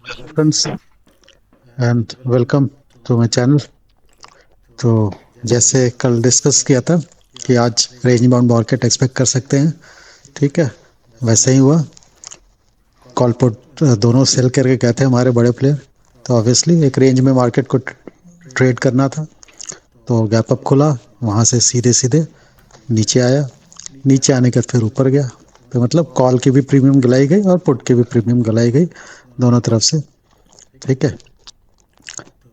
Hello friends and welcome to my channel. तो जैसे कल डिस्कस किया था कि आज रेंज बाउंड मार्केट एक्सपेक्ट कर सकते हैं, ठीक है, वैसे ही हुआ। कॉल पुट दोनों सेल करके गए थे हमारे बड़े प्लेयर। तो ऑब्वियसली एक रेंज में मार्केट को ट्रेड करना था, तो गैप अप खुला, वहाँ से सीधे सीधे नीचे आया। नीचे आने के बाद फिर ऊपर गया। तो मतलब कॉल की भी प्रीमियम गलाई गई और पुट की भी प्रीमियम गलाई गई, दोनों तरफ से। ठीक है,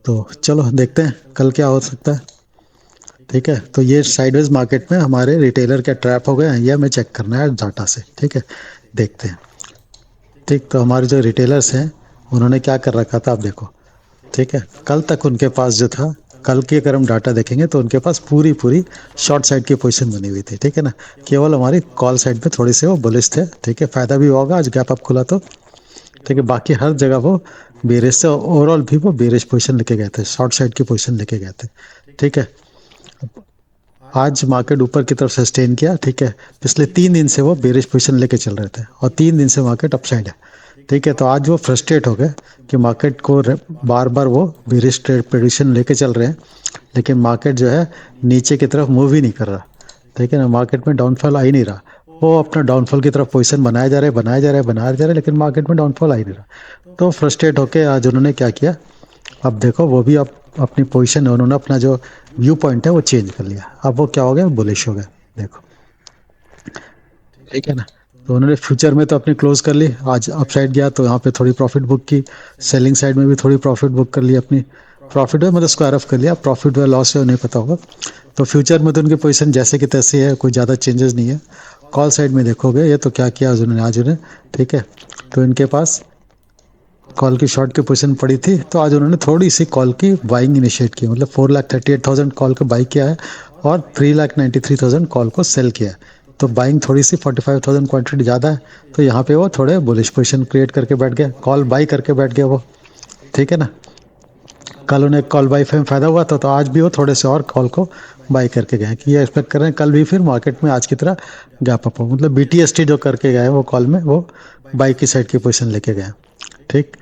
तो चलो देखते हैं कल क्या हो सकता है। ठीक है, तो ये साइडवेज मार्केट में हमारे रिटेलर क्या ट्रैप हो गए हैं, ये हमें चेक करना है डाटा से। ठीक है, देखते हैं। ठीक, तो हमारे जो रिटेलर्स हैं उन्होंने क्या कर रखा था, आप देखो। ठीक है, कल तक उनके पास जो था, कल की अगर हम डाटा देखेंगे तो उनके पास पूरी पूरी शॉर्ट साइड की पोजीशन बनी हुई थी। ठीक है ना, केवल हमारी कॉल साइड पे थोड़ी से वो बुलिश थे। ठीक है, फायदा भी होगा आज गैप अप खुला तो। ठीक है, बाकी हर जगह वो बेरिश से, ओवरऑल भी वो बेरिश पोजीशन लेके गए थे, शॉर्ट साइड की पोजीशन लेके गए थे। ठीक है, आज मार्केट ऊपर की तरफ सस्टेन किया। ठीक है, पिछले 3 दिन से वो बेरिश पोजीशन लेके चल रहे थे और 3 दिन से मार्केट अपसाइड है। ठीक है, तो आज वो फ्रस्ट्रेट हो गए कि मार्केट को बार बार वो बेरिश ट्रेड पोजीशन लेके चल रहे हैं, लेकिन मार्केट जो है नीचे की तरफ मूव ही नहीं कर रहा। ठीक है ना, मार्केट में डाउनफॉल आ ही नहीं रहा। वो अपना डाउनफॉल की तरफ पोजीशन बनाए जा रहे, बनाए जा रहे, बनाए जा रहे, लेकिन मार्केट में डाउनफॉल आ ही नहीं रहा। तो फ्रस्ट्रेट होके आज उन्होंने क्या किया, अब देखो वो भी अब अपनी पोजीशन है, उन्होंने अपना जो व्यू पॉइंट है वो चेंज कर लिया। अब वो क्या हो गया, बुलिश हो गए। देखो, ठीक है ना। तो उन्होंने फ्यूचर में तो अपनी क्लोज कर ली, आज अपसाइड गया तो यहाँ पे थोड़ी प्रॉफिट बुक की। सेलिंग साइड में भी थोड़ी प्रॉफिट बुक कर ली अपनी। प्रॉफिट है मतलब स्क्वायर ऑफ कर लिया, प्रॉफिट हुआ लॉस है नहीं पता होगा। तो फ्यूचर में तो उनकी पोजीशन जैसे कि तैसे है, कोई ज़्यादा चेंजेस नहीं है। कॉल साइड में देखोगे ये तो क्या किया उन्होंने आज उन्हें। ठीक है, तो इनके पास कॉल की शॉर्ट की पोजीशन पड़ी थी, तो आज उन्होंने थोड़ी सी कॉल की बाइंग इनिशिएट की, मतलब 4,38,000 कॉल को बाई किया है और 3,93,000 कॉल को सेल किया है। तो बाइंग थोड़ी सी 45,000 क्वांटिटी ज़्यादा है, तो यहाँ पे वो थोड़े बुलिश पोजीशन क्रिएट करके बैठ गए, कॉल बाई करके बैठ गए वो। ठीक है ना, कल उन्हें कॉल बाई में फायदा हुआ था, तो आज भी वो थोड़े से और कॉल को बाई करके गए कि ये एक्सपेक्ट कर रहे हैं कल भी फिर मार्केट में आज की तरह गैप अप हो। मतलब बीटीएसटी जो करके गए वो कॉल में, वो बाई की साइड की पोजीशन लेके गए। ठीक,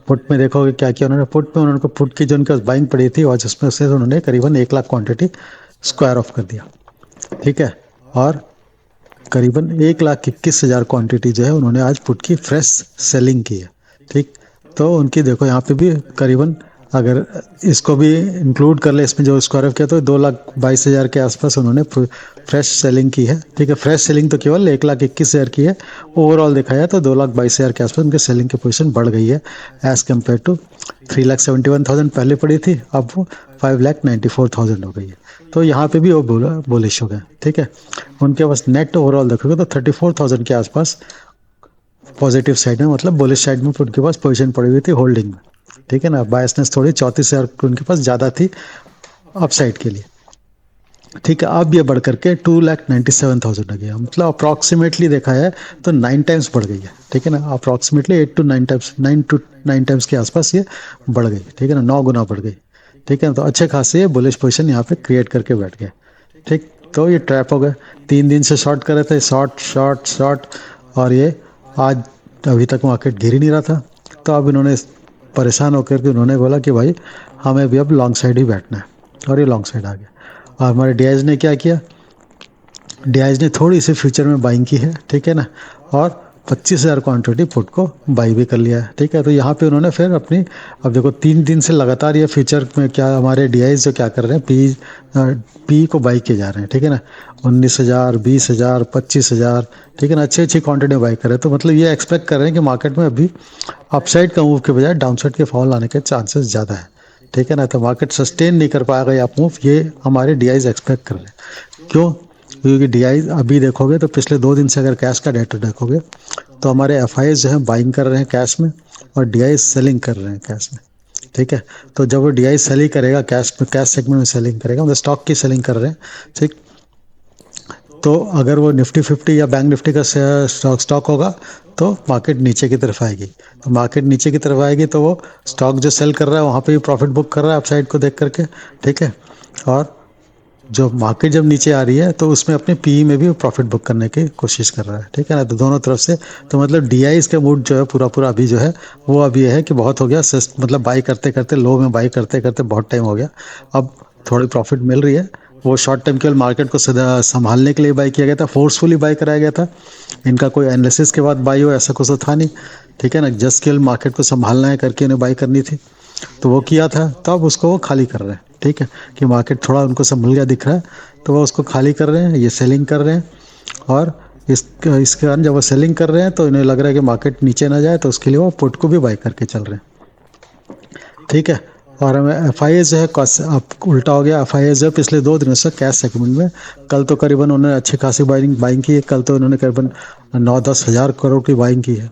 पुट में देखोगे क्या किया उन्होंने, पुट में उन्होंने पुट की जो उनके पास बाइंग पड़ी थी और जिसमें से उन्होंने करीबन 1 लाख क्वांटिटी स्क्वायर ऑफ कर दिया। ठीक है, और करीबन 1,21,000 क्वांटिटी जो है उन्होंने आज पुट की फ्रेश सेलिंग की है। ठीक, तो उनकी देखो यहाँ पे भी करीबन, अगर इसको भी इंक्लूड कर ले इसमें जो स्क्वायर ऑफ किया, तो 2,22,000 के आसपास उन्होंने फ्रेश सेलिंग की है। ठीक है, फ्रेश सेलिंग तो केवल 1,21,000 की है। ओवरऑल देखा जाए तो 2,22,000 के आसपास उनकी सेलिंग की पोजीशन बढ़ गई है, एज कम्पेयर टू 3,71,000 पहले पड़ी थी, अब वो 5,94,000 हो गई है। तो यहाँ पे भी वो बुलिश हो गए। ठीक है, उनके पास नेट ओवरऑल देखोगे तो 34,000 के आसपास पॉजिटिव साइड में, मतलब बुलिश साइड में उनके पास पोजीशन पड़ी हुई थी होल्डिंग में। ठीक है ना, बायसनेस थोड़ी 34,000 उनके पास ज़्यादा थी अपसाइड के लिए। ठीक है, अब ये बढ़ करके 2,97,000 हो गया, मतलब अप्रॉक्सीमेटली देखा है तो 9 टाइम्स बढ़ गई है। ठीक है ना, approximately 8 to 9 times, 9 to 9 times के आसपास ये बढ़ गई। ठीक है ना, 9 गुना बढ़ गई। ठीक है ना, तो अच्छे खासे बुलिश पोजीशन यहाँ पे क्रिएट करके बैठ गए। ठीक, तो ये ट्रैप हो गए। 3 दिन से शॉर्ट कर रहे थे, शॉर्ट शॉर्ट शॉर्ट, और ये आज अभी तक मार्केट गिर ही नहीं रहा था। तो अब इन्होंने परेशान होकर के उन्होंने बोला कि भाई हमें भी अब लॉन्ग साइड ही बैठना है, और ये लॉन्ग साइड आ गया। और हमारे डीआईज ने क्या किया, डीआईज ने थोड़ी सी फ्यूचर में बाइंग की है। ठीक है ना, और 25,000 क्वांटिटी पुट को बाई भी कर लिया है। ठीक है, तो यहाँ पे उन्होंने फिर अपनी, अब देखो 3 दिन से लगातार ये फ्यूचर में क्या हमारे डीआईज जो क्या कर रहे हैं, पी को बाई किए जा रहे हैं। ठीक है ना, 19,000, 20,000, 25,000। ठीक है ना, अच्छी अच्छी क्वांटिटी बाई कर रहे हैं। तो मतलब ये एक्सपेक्ट कर रहे हैं कि मार्केट में अभी अपसाइड का मूव के बजाय डाउनसाइड के फॉल आने के चांसेस ज़्यादा है। ठीक है ना, तो मार्केट सस्टेन नहीं कर पाएगा ये अप मूव, ये हमारे डीआईज एक्सपेक्ट कर रहे हैं। क्यों, क्योंकि डीआई अभी देखोगे तो पिछले 2 दिन से अगर कैश का डेटा देखोगे तो हमारे एफ जो है बाइंग कर रहे हैं कैश में, और डीआई सेलिंग कर रहे हैं कैश में। ठीक है, तो जब वो डीआई सेलिंग करेगा कैश में, कैश सेगमेंट में सेलिंग करेगा, मतलब स्टॉक की सेलिंग कर रहे हैं। ठीक, तो अगर वो निफ्टी 50 या बैंक निफ्टी का स्टॉक होगा तो मार्केट नीचे की तरफ आएगी। तो मार्केट नीचे की तरफ आएगी तो वो स्टॉक जो सेल कर रहा है वहाँ पे भी प्रॉफिट बुक कर रहा है अपसाइड को देख करके। ठीक है, और जो मार्केट जब नीचे आ रही है तो उसमें अपने पीई में भी प्रॉफिट बुक करने की कोशिश कर रहा है, ठीक है ना। तो दोनों तरफ से, तो मतलब डीआई इसका मूड जो है पूरा पूरा अभी जो है वो अभी है कि बहुत हो गया, मतलब बाई करते करते लो में बाई करते करते बहुत टाइम हो गया, अब थोड़ी प्रॉफिट मिल रही है। वो शॉर्ट टाइम केवल मार्केट को संभालने के लिए बाई किया गया था, फोर्सफुली बाई कराया गया था। इनका कोई एनालिसिस के बाद बाई हो ऐसा कुछ तो था नहीं, ठीक है ना। जस्ट केवल मार्केट को संभालना है करके इन्हें बाई करनी थी, तो वो किया था। तो अब उसको वो खाली कर रहे हैं, ठीक है, कि मार्केट थोड़ा उनको संभल गया दिख रहा है, तो वो उसको खाली कर रहे हैं, ये सेलिंग कर रहे हैं। और इसके कारण जब वो सेलिंग कर रहे हैं तो इन्हें लग रहा है कि मार्केट नीचे ना जाए, तो उसके लिए वो पुट को भी बाई करके चल रहे हैं, ठीक है। और हमें एफ आई जो है अब उल्टा हो गया। एफ आई जो है पिछले 2 दिनों से कैश सेगमेंट में, कल तो करीबन उन्होंने अच्छी खासी बाइंग की है, कल तो उन्होंने करीबन 9-10 हज़ार करोड़ की बाइंग की है,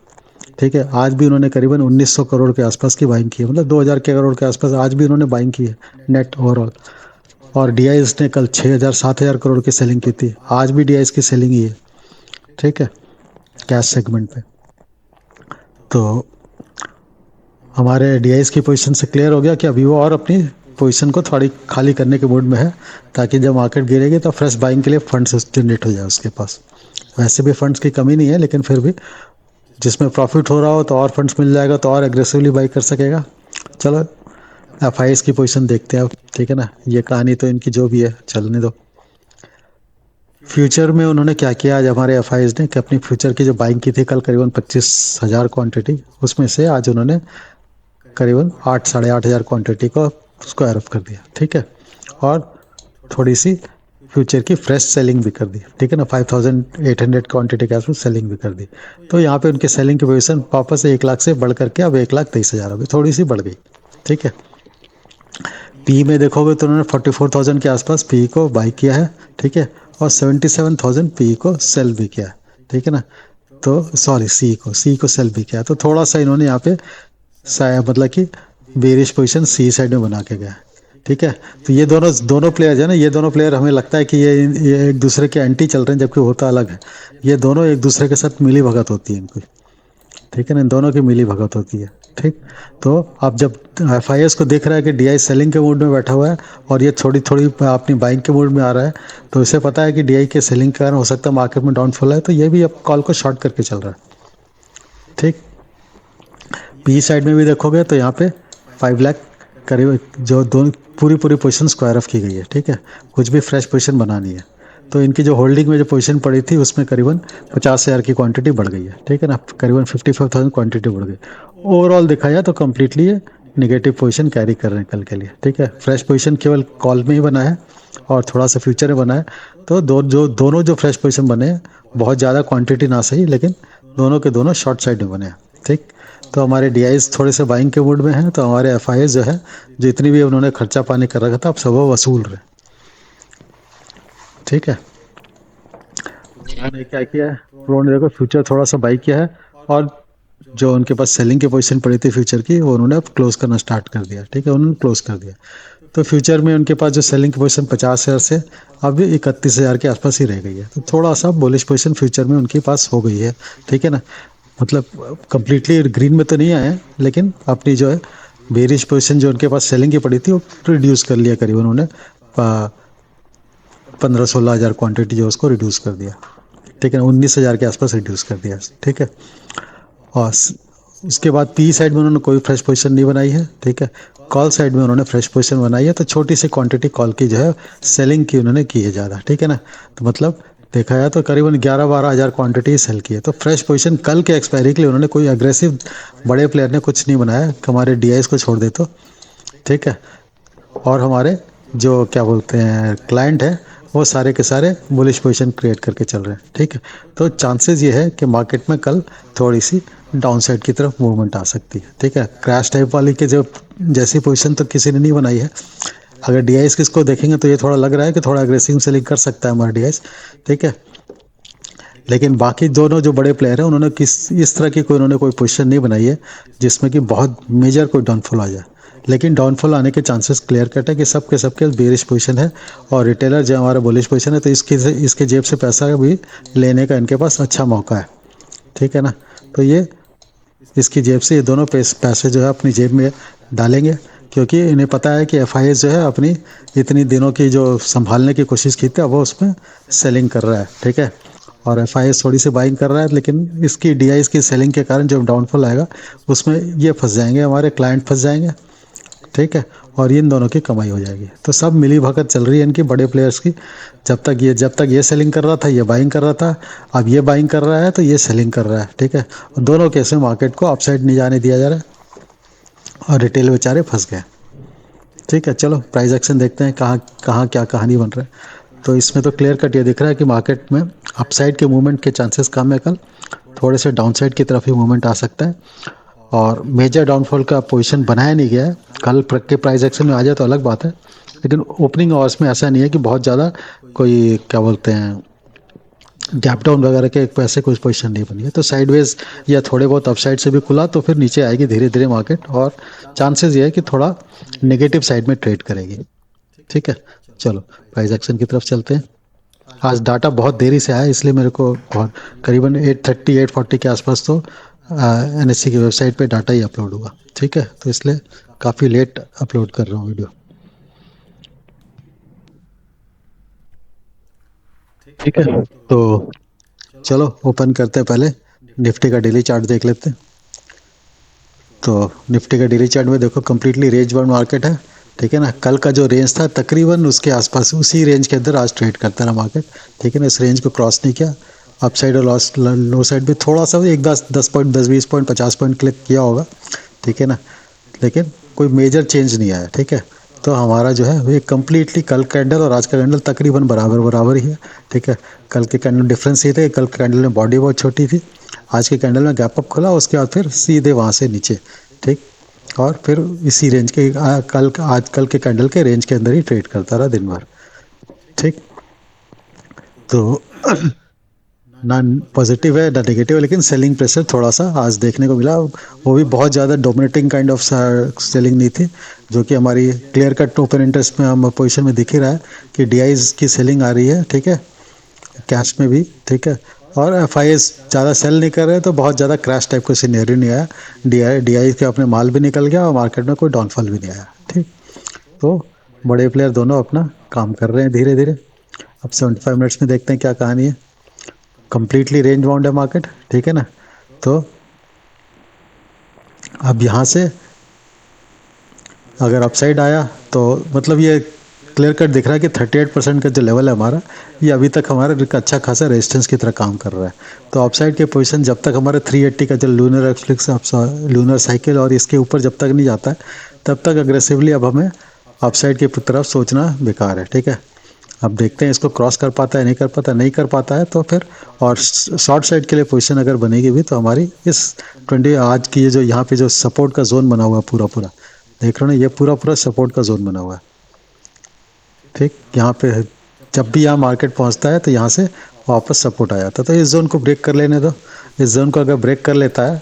ठीक है। आज भी उन्होंने करीबन 1900 करोड़ के आसपास की बाइंग की है, मतलब 2000 के करोड़ के आसपास आज भी उन्होंने बाइंग की है नेट ओवरऑल। और डीआई ने कल 6000-7000 करोड़ की सेलिंग की थी, आज भी डीआई की सेलिंग ही है, ठीक है, कैश सेगमेंट पे। तो हमारे डीआई की पोजीशन से क्लियर हो गया कि अभी वो और अपनी पोजीशन को थोड़ी खाली करने के मूड में है, ताकि जब मार्केट गिरेगी तो फ्रेश बाइंग के लिए फंड्स जनरेट हो जाए उसके पास। वैसे भी फंड्स की कमी नहीं है, लेकिन फिर भी जिसमें प्रॉफिट हो रहा हो तो और फंड्स मिल जाएगा तो और एग्रेसिवली बाई कर सकेगा। चलो एफ आई की पोजीशन देखते हैं अब, ठीक है ना। ये कहानी तो इनकी जो भी है चलने दो। फ्यूचर में उन्होंने क्या किया आज हमारे एफ ने, कि अपनी फ्यूचर की जो बाइंग की थी कल करीबन 25,000 क्वांटिटी, उसमें से आज उन्होंने करीबन 8-8,500 क्वांटिटी को स्क्वायर ऑफ कर दिया, ठीक है। और थोड़ी सी फ्यूचर की फ्रेश सेलिंग भी कर दी, ठीक है ना। 5,800 क्वांटिटी के आसपास सेलिंग भी कर दी। तो यहाँ पे उनके सेलिंग की पोजीशन वापस 1 लाख से बढ़ करके अब 1,23,000 हो गई, थोड़ी सी बढ़ गई, ठीक है। पी में देखोगे तो उन्होंने 44,000 के आसपास पी को बाई किया है, ठीक है। और 77,000 पी को सेल भी किया है, ठीक है ना। तो सॉरी, सी को सेल भी किया, तो थोड़ा सा इन्होंने यहाँ पे मतलब कि बेरिश पोजीशन सी साइड में बना के गया, ठीक है। तो ये दोनों दोनों प्लेयर है ना, ये दोनों प्लेयर हमें लगता है कि ये एक दूसरे के एंटी चल रहे हैं, जबकि होता अलग है। ये दोनों एक दूसरे के साथ मिली भगत होती है इनकी, ठीक है ना। इन दोनों की मिली भगत होती है, ठीक। तो अब जब एफ आई को देख रहा है कि डी आई सेलिंग के मूड में बैठा हुआ है और ये थोड़ी थोड़ी अपनी बाइंग के मूड में आ रहा है, तो इसे पता है कि डी आई के सेलिंग के कारण हो सकता है मार्केट में डाउनफॉल है, तो ये भी अब कॉल को शॉर्ट करके चल रहा है, ठीक। पी साइड में भी देखोगे तो यहाँ पे 5 लाख करीब जो दोनों पूरी पूरी पोजीशन स्क्वायर ऑफ की गई है, ठीक है। कुछ भी फ्रेश पोजीशन बनानी है, तो इनकी जो होल्डिंग में जो पोजीशन पड़ी थी उसमें करीबन 50,000 की क्वांटिटी बढ़ गई है, ठीक है ना। करीबन 55,000 क्वांटिटी बढ़ गई। ओवरऑल देखा जाए तो कम्प्लीटली निगेटिव पोजीशन कैरी कर रहे हैं कल के लिए, ठीक है। फ्रेश पोजीशन केवल कॉल में ही बना है और थोड़ा सा फ्यूचर में बना है। तो दोनों जो फ्रेश पोजीशन बने हैं, बहुत ज़्यादा क्वांटिटी ना सही, लेकिन दोनों के दोनों शॉर्ट साइड में बने हैं, ठीक। तो हमारे डी थोड़े से बाइंग के मूड में हैं, तो हमारे एफ जो है, जो इतनी भी उन्होंने खर्चा पानी कर रखा था, अब सब वो वसूल रहे, ठीक है। उन्होंने क्या किया है, उन्होंने देखो फ्यूचर थोड़ा सा बाई किया है, और जो उनके पास सेलिंग की पोजीशन पड़ी थी फ्यूचर की, वो उन्होंने अब क्लोज करना स्टार्ट कर दिया, ठीक है। उन्होंने क्लोज कर दिया। तो फ्यूचर में उनके पास जो सेलिंग की पोजीशन 50,000 से अब 31,000 के आसपास ही रह गई है, तो थोड़ा सा बुलिश पोजीशन फ्यूचर में उनके पास हो गई है, ठीक है ना। मतलब कंप्लीटली ग्रीन में तो नहीं आए, लेकिन अपनी जो है बेरिश पोजीशन जो उनके पास सेलिंग की पड़ी थी वो रिड्यूस कर लिया, करीबन उन्होंने 15-16 हज़ार क्वांटिटी जो उसको रिड्यूस कर दिया, ठीक है। 19,000 के आसपास रिड्यूस कर दिया, ठीक है। और उसके बाद पी साइड में उन्होंने कोई फ्रेश पोजीशन नहीं बनाई है, ठीक है। कॉल साइड में उन्होंने फ्रेश पोजीशन बनाई है, तो छोटी सी क्वांटिटी कॉल की जो है सेलिंग की उन्होंने की है ज़्यादा, ठीक है ना। तो मतलब देखा जाए तो करीबन 11-12 हज़ार क्वांटिटी सेल की है। तो फ्रेश पोजीशन कल के एक्सपायरी के लिए उन्होंने कोई अग्रेसिव बड़े प्लेयर ने कुछ नहीं बनाया, हमारे डी को छोड़ दे तो, ठीक है। और हमारे जो क्या बोलते हैं क्लाइंट है, वो सारे के सारे बुलिश पोजीशन क्रिएट करके चल रहे हैं, ठीक है। तो चांसेस ये है कि मार्केट में कल थोड़ी सी डाउन साइड की तरफ मूवमेंट आ सकती है, ठीक है। क्रैश टाइप वाली के जो जैसी पोजीशन तो किसी ने नहीं बनाई है। अगर डी किसको देखेंगे तो ये थोड़ा लग रहा है कि थोड़ा अग्रेसिव सेलिंग कर सकता है हमारा डी, ठीक है। लेकिन बाकी दोनों जो बड़े प्लेयर हैं उन्होंने इस तरह की उन्होंने कोई पोजीशन नहीं बनाई है जिसमें कि बहुत मेजर कोई डाउनफॉल आ जाए। लेकिन डाउनफॉल आने के चांसेस क्लियर कट है कि सबके बेरिश पोजीशन है, और रिटेलर जो हमारा बुलिश पोजीशन है, तो इसके जेब से पैसा भी लेने का इनके पास अच्छा मौका है, ठीक है ना। तो ये इसकी जेब से ये दोनों पैसे जो है अपनी जेब में डालेंगे, क्योंकि इन्हें पता है कि एफ जो है अपनी इतनी दिनों की जो संभालने की कोशिश की थी, अब वो उसमें सेलिंग कर रहा है, ठीक है। और एफ थोड़ी सी बाइंग कर रहा है, लेकिन इसकी डी की सेलिंग के कारण जो डाउनफॉल आएगा उसमें ये फंस जाएंगे, हमारे क्लाइंट फंस जाएंगे, ठीक है। और इन दोनों की कमाई हो जाएगी। तो सब मिली भगत चल रही है इनकी बड़े प्लेयर्स की। जब तक ये सेलिंग कर रहा था ये बाइंग कर रहा था, अब ये बाइंग कर रहा है तो ये सेलिंग कर रहा है, ठीक है। और दोनों केस में मार्केट को अपसाइड नहीं जाने दिया जा रहा है और रिटेल बेचारे फंस गए, ठीक है। चलो प्राइस एक्शन देखते हैं, कहाँ कहाँ क्या कहानी बन रहा है। तो इसमें तो क्लियर कट ये दिख रहा है कि मार्केट में अपसाइड के मूवमेंट के चांसेस कम है कल, थोड़े से डाउनसाइड की तरफ ही मूवमेंट आ सकता है। और मेजर डाउनफॉल का पोजीशन बनाया नहीं गया है। कल के प्राइस एक्शन में आ जाए तो अलग बात है, लेकिन ओपनिंग आवर्स में ऐसा नहीं है कि बहुत ज़्यादा कोई क्या बोलते हैं गैप डाउन वगैरह के पैसे कुछ पोजीशन नहीं बनी है। तो साइडवेज या थोड़े बहुत अपसाइड से भी खुला तो फिर नीचे आएगी धीरे धीरे मार्केट, और चांसेस ये है कि थोड़ा नेगेटिव साइड में ट्रेड करेगी, ठीक है। चलो प्राइस एक्शन की तरफ चलते हैं। आज डाटा बहुत देरी से आया, इसलिए मेरे को बहुत करीबन 8:30 8:40 के आसपास तो एनएससी की वेबसाइट पे डाटा ही अपलोड हुआ, ठीक है। तो इसलिए काफ़ी लेट अपलोड कर रहा हूँ वीडियो, ठीक है। तो चलो ओपन करते हैं, पहले निफ्टी का डेली चार्ट देख लेते हैं। तो निफ्टी का डेली चार्ट में देखो कंप्लीटली रेंज बाउंड मार्केट है, ठीक है ना। कल का जो रेंज था तकरीबन उसके आसपास उसी रेंज के अंदर आज ट्रेड करता रहा मार्केट, ठीक है ना। इस रेंज को क्रॉस नहीं किया। अप साइड और लॉस लो साइड भी थोड़ा सा एक 10 पॉइंट 10 20 पॉइंट 50 पॉइंट क्लिक किया होगा, ठीक है ना। लेकिन कोई मेजर चेंज नहीं आया, ठीक है। तो हमारा जो है वो कम्प्लीटली कल कैंडल और आज का कैंडल तकरीबन बराबर बराबर ही है, ठीक है। कल के कैंडल डिफरेंस ये थे, कल के कैंडल में बॉडी बहुत छोटी थी, आज के कैंडल में गैप अप खुला, उसके बाद फिर सीधे वहाँ से नीचे, ठीक। और फिर इसी रेंज के कल के कैंडल के रेंज के अंदर ही ट्रेड करता रहा दिन भर, ठीक। तो ना पॉजिटिव है ना नेगेटिव है, लेकिन सेलिंग प्रेशर थोड़ा सा आज देखने को मिला। वो भी बहुत ज़्यादा डोमिनेटिंग काइंड ऑफ सेलिंग नहीं थी, जो कि हमारी क्लियर कट ओपन इंटरेस्ट में हम पोजीशन में दिख ही रहा है कि डीआईज की सेलिंग आ रही है, ठीक है, कैश में भी, ठीक है। और एफ ज़्यादा सेल नहीं कर रहे, तो बहुत ज़्यादा क्रैश टाइप का सीनेरियो नहीं आया। डी आई के अपने माल भी निकल गया और मार्केट में कोई डाउनफॉल भी नहीं आया, ठीक। तो बड़े प्लेयर दोनों अपना काम कर रहे हैं धीरे धीरे। अब 75 मिनट्स में देखते हैं क्या कहानी है। कंप्लीटली रेंज बाउंड है मार्केट, ठीक है ना। तो अब यहाँ से अगर अपसाइड आया तो मतलब ये क्लियर कट दिख रहा है कि 38% का जो लेवल है हमारा, ये अभी तक हमारा एक अच्छा खासा रेजिस्टेंस की तरह काम कर रहा है। तो अपसाइड के पोजीशन जब तक हमारे 380 का जो लूनर एक्सफ्लिक्स लूनर साइकिल और इसके ऊपर जब तक नहीं जाता है, तब तक अग्रेसिवली अब हमें अपसाइड की तरफ सोचना बेकार है, ठीक है। अब देखते हैं इसको क्रॉस कर पाता है नहीं कर पाता, नहीं कर पाता है तो फिर, और शॉर्ट साइड के लिए पोजीशन अगर बनेगी भी तो हमारी इस 20 आज की ये जो यहाँ पे जो सपोर्ट का जोन बना हुआ पूरा पूरा देख रहे हो ना, ये पूरा पूरा सपोर्ट का जोन बना हुआ है, ठीक। यहाँ पे जब भी यहाँ मार्केट पहुँचता है तो यहाँ से वापस सपोर्ट आ जाता है। तो इस जोन को ब्रेक कर लेने दो। इस जोन को अगर ब्रेक कर लेता है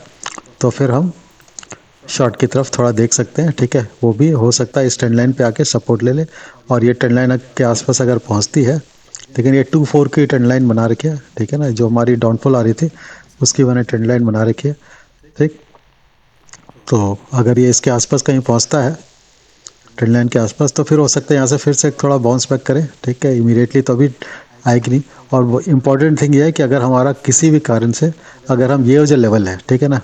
तो फिर हम शॉर्ट की तरफ थोड़ा देख सकते हैं, ठीक है। वो भी हो सकता है इस ट्रेंड लाइन पे आके सपोर्ट ले ले, और ये ट्रेंड लाइन के आसपास अगर पहुंचती है, लेकिन ये 2-4 की ट्रेंड लाइन बना रखी है, ठीक है ना। जो हमारी डाउनफॉल आ रही थी उसकी मैंने ट्रेंड लाइन बना रखी है, ठीक। तो अगर ये इसके आसपास कहीं पहुंचता है ट्रेंड लाइन के आसपास, तो फिर हो सकता है यहाँ से फिर से थोड़ा बाउंस बैक करे, ठीक है। इमीडिएटली तो अभी आएगी नहीं। और वो इम्पॉर्टेंट थिंग ये है कि अगर हमारा किसी भी कारण से, अगर हम ये जो लेवल है, ठीक है ना,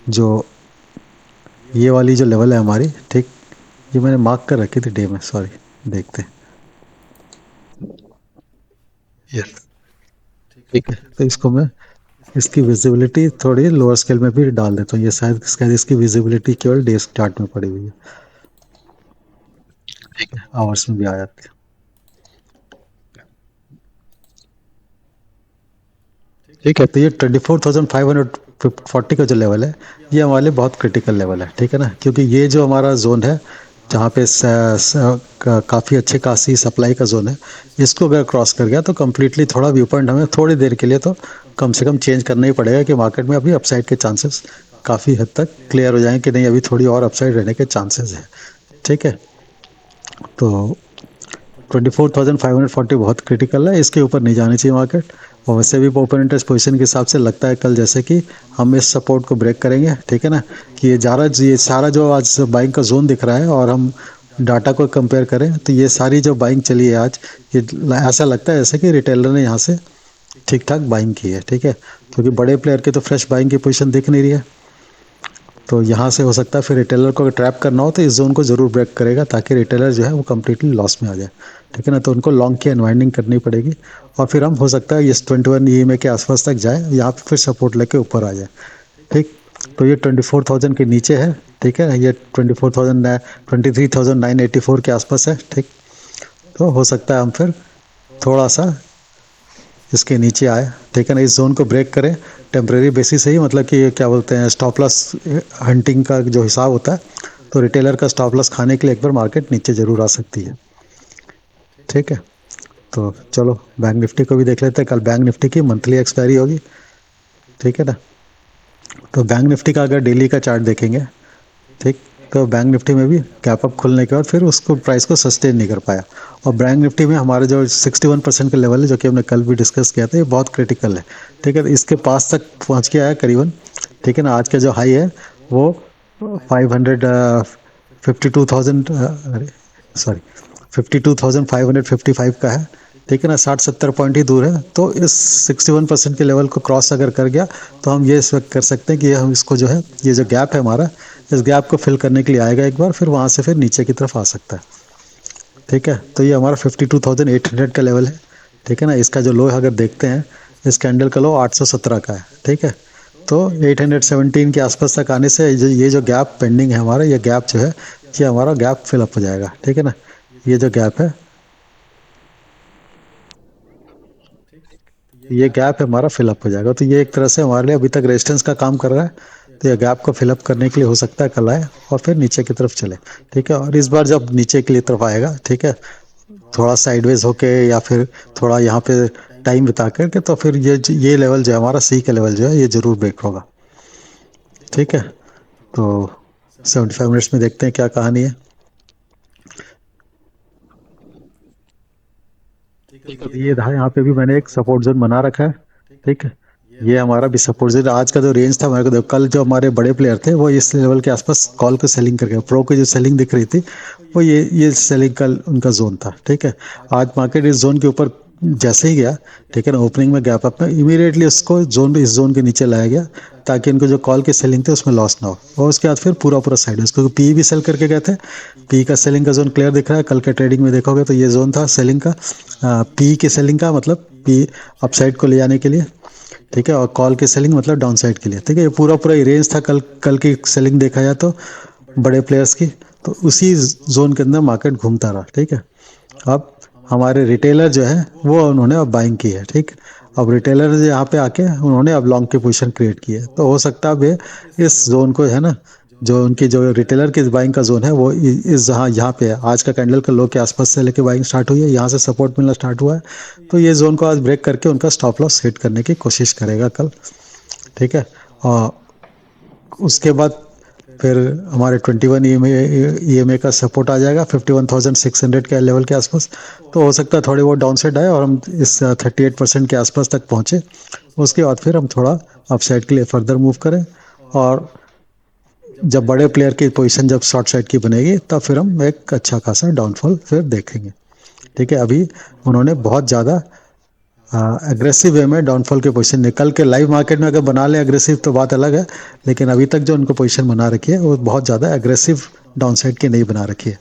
जो ये वाली जो लेवल है हमारी, ठीक, ये मैंने मार्क कर रखी थी डे में, सॉरी, देखते हैं। यस, ठीक है। तो इसको मैं इसकी विजिबिलिटी थोड़ी लोअर स्केल में भी डाल देता हूँ। ये शायद इसकी विजिबिलिटी केवल डे चार्ट में पड़ी हुई है, ठीक है, आवर्स में भी आ जाती है, ठीक है। तो ये 24,540 का जो लेवल है, ये हमारे लिए बहुत क्रिटिकल लेवल है, ठीक है ना। क्योंकि ये जो हमारा जोन है जहाँ पे काफ़ी अच्छे खासी सप्लाई का जोन है, इसको अगर क्रॉस कर गया तो कम्प्लीटली थोड़ा व्यू पॉइंट हमें थोड़ी देर के लिए तो कम से कम चेंज करना ही पड़ेगा कि मार्केट में अभी अपसाइड के चांसेस काफ़ी हद तक क्लियर हो जाएं कि नहीं, अभी थोड़ी और अपसाइड रहने के चांसेस है, ठीक है। तो 24,540 बहुत क्रिटिकल है, इसके ऊपर नहीं जानी चाहिए मार्केट। और वैसे भी ओपन इंटरेस्ट पोजीशन के हिसाब से लगता है कल जैसे कि हम इस सपोर्ट को ब्रेक करेंगे, ठीक है ना। कि ये सारा जो आज बाइंग का जोन दिख रहा है और हम डाटा को कंपेयर करें तो ये सारी जो बाइंग चली है आज, ये ऐसा लगता है जैसे कि रिटेलर ने यहाँ से ठीक ठाक बाइंग की है, ठीक है। क्योंकि बड़े प्लेयर की तो फ्रेश बाइंग की पोजीशन दिख नहीं रही है। तो यहाँ से हो सकता है फिर रिटेलर को अगर ट्रैप करना हो तो इस जोन को जरूर ब्रेक करेगा, ताकि रिटेलर जो है वो कम्प्लीटली लॉस में आ जाए, ठीक है ना। तो उनको लॉन्ग की अनवाइंडिंग करनी पड़ेगी और फिर हम हो सकता है इस 21 ईएमए के आसपास तक जाए, यहाँ पे फिर सपोर्ट लेके ऊपर आ जाए, ठीक। तो ये 24,000 के नीचे है, ठीक है। ये 23,984 के आसपास है, ठीक। तो हो सकता है हम फिर थोड़ा सा इसके नीचे आए, ठीक है ना। इस जोन को ब्रेक करें टेम्प्रेरी बेसिस से ही, मतलब कि क्या बोलते हैं स्टॉप लॉस हंटिंग का जो हिसाब होता है, तो रिटेलर का स्टॉप लॉस खाने के लिए एक बार मार्केट नीचे जरूर आ सकती है, ठीक है। तो चलो बैंक निफ्टी को भी देख लेते हैं। कल बैंक निफ्टी की मंथली एक्सपायरी होगी, ठीक है ना। तो बैंक निफ्टी का अगर डेली का चार्ट देखेंगे, ठीक, तो बैंक निफ्टी में भी गैप अप खुलने के बाद फिर उसको प्राइस को सस्टेन नहीं कर पाया। और बैंक निफ्टी में हमारे जो 61% के लेवल है, जो कि हमने कल भी डिस्कस किया था, ये बहुत क्रिटिकल है, ठीक है। तो इसके पास तक पहुंच के आया करीबन, ठीक है ना। आज का जो हाई है वो 552,000, सॉरी 52,555 का है, ठीक है ना। 60-70 पॉइंट ही दूर है। तो इस 61% के लेवल को क्रॉस अगर कर गया तो हम ये एक्सपेक्ट कर सकते हैं कि हम इसको जो है, ये जो गैप है हमारा, इस गैप को फिल करने के लिए आएगा एक बार, फिर वहाँ से फिर नीचे की तरफ आ सकता है, ठीक है। तो ये हमारा 52,800 का लेवल है, ठीक है ना। इसका जो लो है अगर देखते हैं, इस कैंडल का लो 817 का है, ठीक है। तो 817 के आसपास तक आने से ये जो गैप पेंडिंग है हमारा, ये गैप जो है, ये हमारा गैप फिलअप हो जाएगा, ठीक है ना। ये जो गैप है, ये गैप हमारा फिलअप हो जाएगा। तो ये एक तरह से हमारे लिए अभी तक रेजिस्टेंस का काम कर रहा है। तो ये गैप को फिलअप करने के लिए हो सकता है कल आए और फिर नीचे की तरफ चले, ठीक है। और इस बार जब नीचे की तरफ आएगा, ठीक है, थोड़ा साइडवेज होके या फिर थोड़ा यहाँ पे टाइम बिता करके, तो फिर ये लेवल जो है हमारा सी का लेवल जो है, ये जरूर ब्रेक होगा, ठीक है। तो 75 मिनट्स में देखते हैं क्या कहानी है, ठीक है। तो ये रहा, यहाँ पे भी मैंने एक सपोर्ट जोन बना रखा है, ठीक है। ये हमारा भी सपोर्ट जोन, आज का जो रेंज था मेरे को देखो, कल जो हमारे बड़े प्लेयर थे वो इस लेवल के आसपास कॉल को सेलिंग करके, प्रो की जो सेलिंग दिख रही थी वो ये सेलिंग का उनका जोन था, ठीक है। आज मार्केट इस जोन के ऊपर जैसे ही गया, ठीक है ना, ओपनिंग में गैप अप में इमीडिएटली उसको जोन इस जोन के नीचे लाया गया, ताकि इनको जो कॉल की सेलिंग थी उसमें लॉस ना हो। और उसके बाद फिर पूरा पूरा साइड उसको पी भी सेल करके गए थे। पी का सेलिंग का जोन क्लियर दिख रहा है, कल के ट्रेडिंग में देखोगे तो ये जोन था सेलिंग का, पी की सेलिंग का मतलब पी अपसाइड को ले जाने के लिए, ठीक है। और कॉल की सेलिंग मतलब डाउन साइड के लिए, ठीक है। ये पूरा पूरा रेंज था कल कल की सेलिंग देखा जाए तो बड़े प्लेयर्स की। तो उसी जोन के अंदर मार्केट घूमता रहा, ठीक है। अब हमारे रिटेलर जो है वो उन्होंने अब बाइंग की है, ठीक। अब रिटेलर यहाँ पे आके उन्होंने अब लॉन्ग की पोजीशन क्रिएट की है। तो हो सकता है अब इस जोन को है ना, जो उनकी जो रिटेलर की बाइंग का जोन है वो इस जहाँ यहाँ पे है, आज का कैंडल का लो के आसपास से लेके बाइंग स्टार्ट हुई है, यहाँ से सपोर्ट मिलना स्टार्ट हुआ है। तो ये जोन को आज ब्रेक करके उनका स्टॉप लॉस हिट करने की कोशिश करेगा कल, ठीक है। और उसके बाद फिर हमारे 21 ईएमए का सपोर्ट आ जाएगा 51,600 के लेवल के आसपास। तो हो सकता है थोड़ी बहुत डाउन साइड आए और हम इस 38% के आसपास तक पहुँचे। उसके बाद फिर हम थोड़ा अपसाइड के लिए फर्दर मूव करें, और जब बड़े प्लेयर की पोजीशन जब शॉर्ट साइड की बनेगी तब फिर हम एक अच्छा खासा डाउनफॉल फिर देखेंगे, ठीक है। अभी उन्होंने बहुत ज़्यादा एग्रेसिव वे में डाउनफॉल की पोजीशन निकल के लाइव मार्केट में अगर बना ले एग्रेसिव तो बात अलग है, लेकिन अभी तक जो उनको पोजीशन बना रखी है वो बहुत ज़्यादा एग्रेसिव डाउन साइड की नहीं बना रखी है,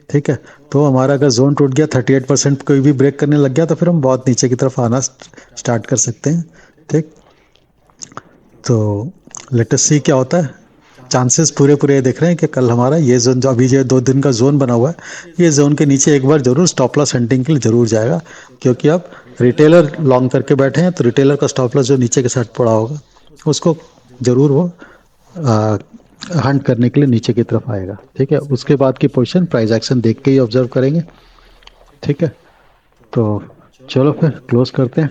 ठीक है। तो हमारा अगर जोन टूट गया 38% कोई भी ब्रेक करने लग गया तो फिर हम बहुत नीचे की तरफ आना स्टार्ट कर सकते हैं, ठीक। तो लेटेस्ट सी क्या होता है। चांसेस पूरे पूरे दिख रहे हैं कि कल हमारा ये जोन जो अभी जो 2 दिन का जोन बना हुआ है, ये जोन के नीचे एक बार जरूर स्टॉप लॉस हंटिंग के लिए जरूर जाएगा। क्योंकि अब रिटेलर लॉन्ग करके बैठे हैं, तो रिटेलर का स्टॉप लॉस जो नीचे के साइड पड़ा होगा उसको जरूर वो हंट करने के लिए नीचे की तरफ आएगा, ठीक है। उसके बाद की पोजीशन प्राइस एक्शन देख के ही ऑब्जर्व करेंगे, ठीक है। तो चलो फिर क्लोज करते हैं।